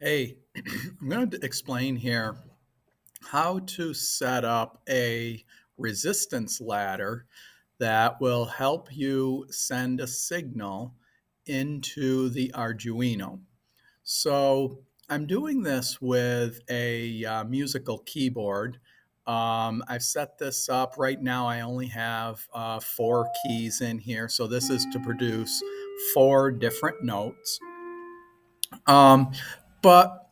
Hey, I'm going to explain here how to set up a resistance ladder that will help you send a signal into the Arduino. So I'm doing this with a musical keyboard. I've set this up right now. I only have four keys in here. So this is to produce four different notes. Um, but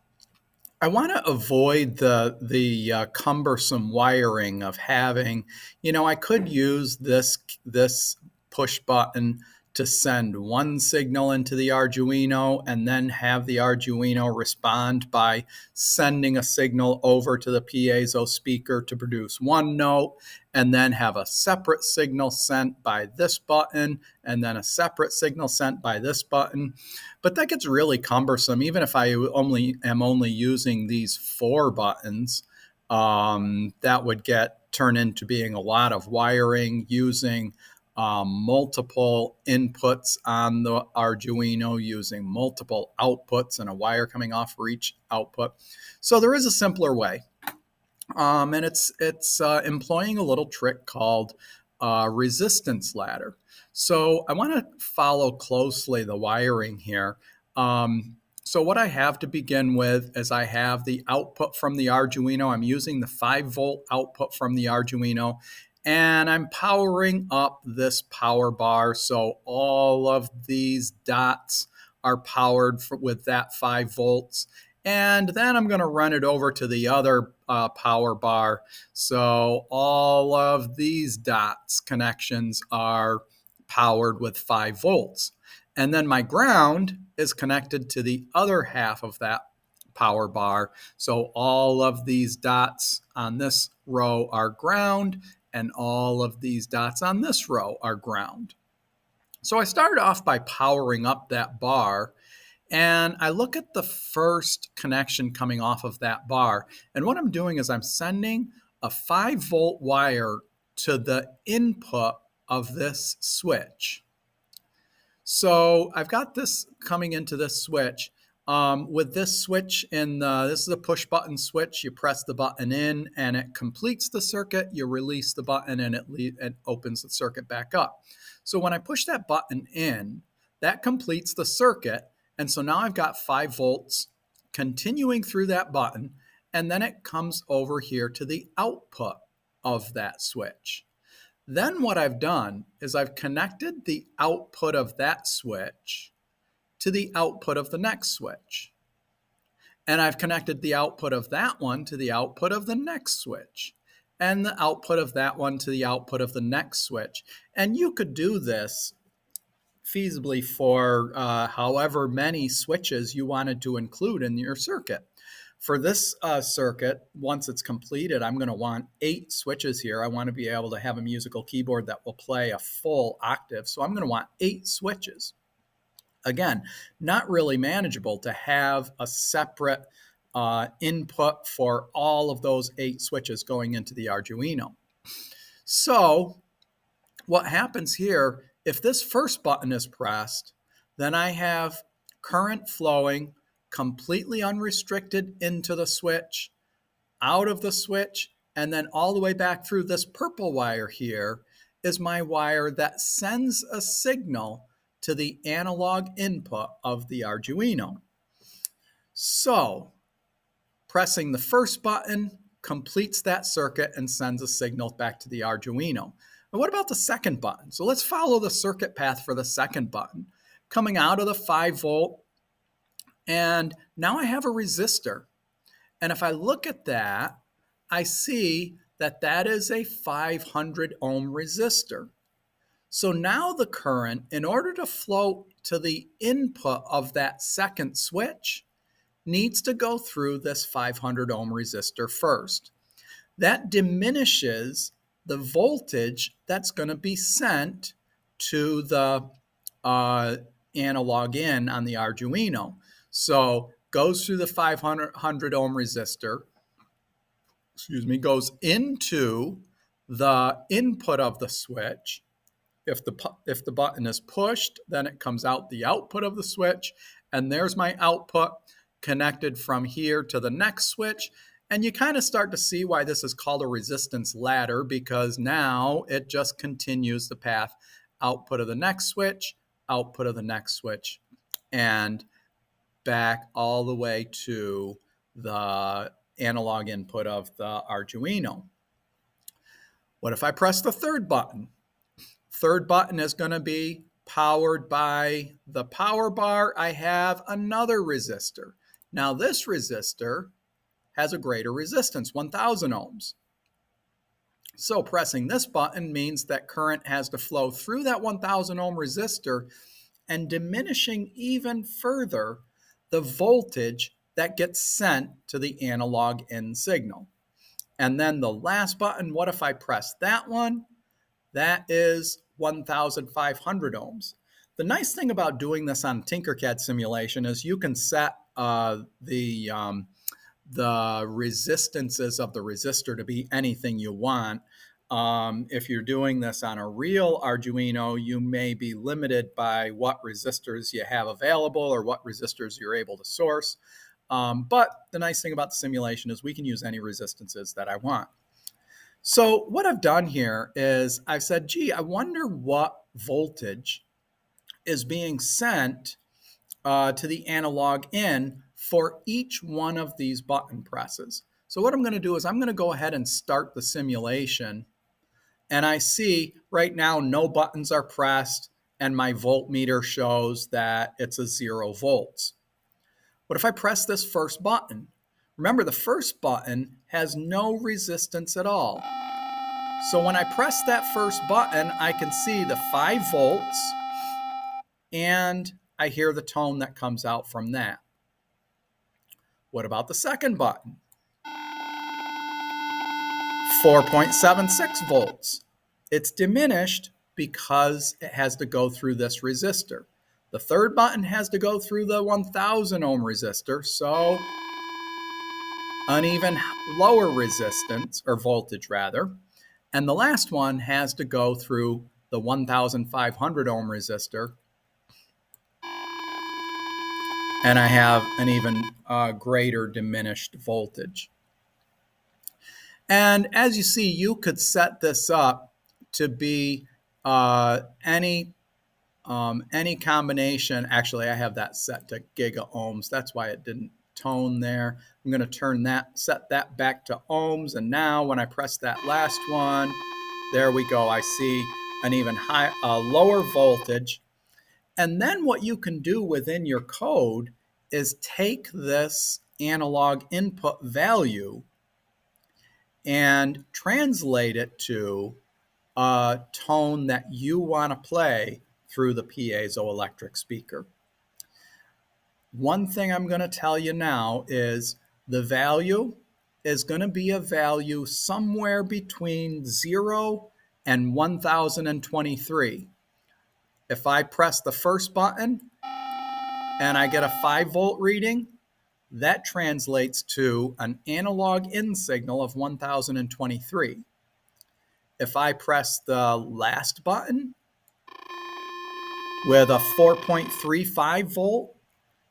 I want to avoid the cumbersome wiring of having, I could use this push button to send one signal into the Arduino and then have the Arduino respond by sending a signal over to the piezo speaker to produce one note, and then have a separate signal sent by this button, and then a separate signal sent by this button. But that gets really cumbersome. Even if I only using these four buttons, that would turn into being a lot of wiring using multiple inputs on the Arduino, using multiple outputs and a wire coming off for each output. So there is a simpler way, and it's employing a little trick called resistance ladder. So I want to follow closely the wiring here. So what I have to begin with is I have the output from the Arduino. I'm using the 5-volt output from the Arduino, and I'm powering up this power bar. So all of these dots are powered with that 5 volts. And then I'm going to run it over to the other power bar. So all of these dots connections are powered with 5 volts. And then my ground is connected to the other half of that power bar. So all of these dots on this row are ground, and all of these dots on this row are ground. So I started off by powering up that bar, and I look at the first connection coming off of that bar. And what I'm doing is I'm sending a 5-volt wire to the input of this switch. So I've got this coming into this switch. With this switch this is a push button switch. You press the button in and it completes the circuit. You release the button and it opens the circuit back up. So when I push that button in, that completes the circuit. And so now I've got 5 volts continuing through that button, and then it comes over here to the output of that switch. Then what I've done is I've connected the output of that switch to the output of the next switch. And I've connected the output of that one to the output of the next switch, and the output of that one to the output of the next switch. And you could do this feasibly for however many switches you wanted to include in your circuit. For this circuit, once it's completed, I'm going to want 8 switches here. I want to be able to have a musical keyboard that will play a full octave. So I'm going to want 8 switches. Again, not really manageable to have a separate input for all of those 8 switches going into the Arduino. So what happens here, if this first button is pressed, then I have current flowing completely unrestricted into the switch, out of the switch, and then all the way back through. This purple wire here is my wire that sends a signal to the analog input of the Arduino. So pressing the first button completes that circuit and sends a signal back to the Arduino. And what about the second button? So let's follow the circuit path for the second button. Coming out of the 5 volt, and now I have a resistor. And if I look at that, I see that that is a 500 ohm resistor. So now the current, in order to flow to the input of that second switch, needs to go through this 500 ohm resistor first. That diminishes the voltage that's going to be sent to the analog in on the Arduino. So goes through the 500 ohm resistor, goes into the input of the switch. If the button is pushed, then it comes out the output of the switch, and there's my output. connected from here to the next switch. And you kind of start to see why this is called a resistance ladder, because now it just continues the path: output of the next switch, output of the next switch, and back all the way to the analog input of the Arduino. What if I press the third button? Third button is going to be powered by the power bar. I have another resistor. Now this resistor has a greater resistance, 1000 ohms. So pressing this button means that current has to flow through that 1000 ohm resistor and diminishing even further the voltage that gets sent to the analog in signal. And then the last button, what if I press that one? That is 1,500 ohms. The nice thing about doing this on Tinkercad simulation is you can set the resistances of the resistor to be anything you want. If you're doing this on a real Arduino, you may be limited by what resistors you have available or what resistors you're able to source. But the nice thing about the simulation is we can use any resistances that I want. So what I've done here is I've said, gee, I wonder what voltage is being sent to the analog in for each one of these button presses. So what I'm going to do is I'm going to go ahead and start the simulation. And I see right now no buttons are pressed, and my voltmeter shows that it's a 0 volts. What if I press this first button? Remember, the first button has no resistance at all. So when I press that first button, I can see the 5 volts, and I hear the tone that comes out from that. What about the second button? 4.76 volts. It's diminished because it has to go through this resistor. The third button has to go through the 1000 ohm resistor, so an even lower resistance, or voltage rather. And the last one has to go through the 1500 ohm resistor, and I have an even greater diminished voltage. And as you see, you could set this up to be any combination. Actually, I have that set to giga ohms. That's why it didn't tone there. I'm going to set that back to ohms. And now when I press that last one, there we go. I see an even lower voltage. And then what you can do within your code is take this analog input value and translate it to a tone that you want to play through the piezoelectric speaker. One thing I'm going to tell you now is the value is going to be a value somewhere between 0 and 1023. If I press the first button and I get a 5 volt reading, that translates to an analog in signal of 1023. If I press the last button with a 4.35 volt,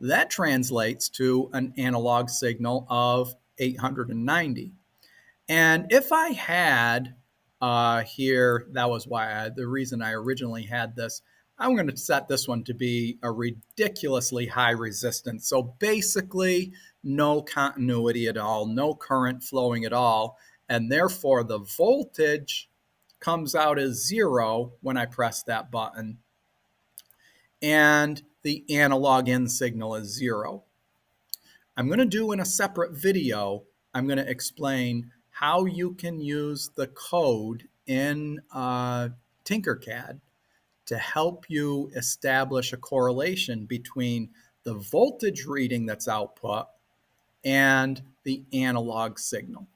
that translates to an analog signal of 890. And if I had here, that was why the reason I originally had this, I'm going to set this one to be a ridiculously high resistance. So basically no continuity at all, no current flowing at all. And therefore the voltage comes out as 0 when I press that button. And the analog in signal is 0. I'm going to do in a separate video, I'm going to explain how you can use the code in Tinkercad to help you establish a correlation between the voltage reading that's output and the analog signal.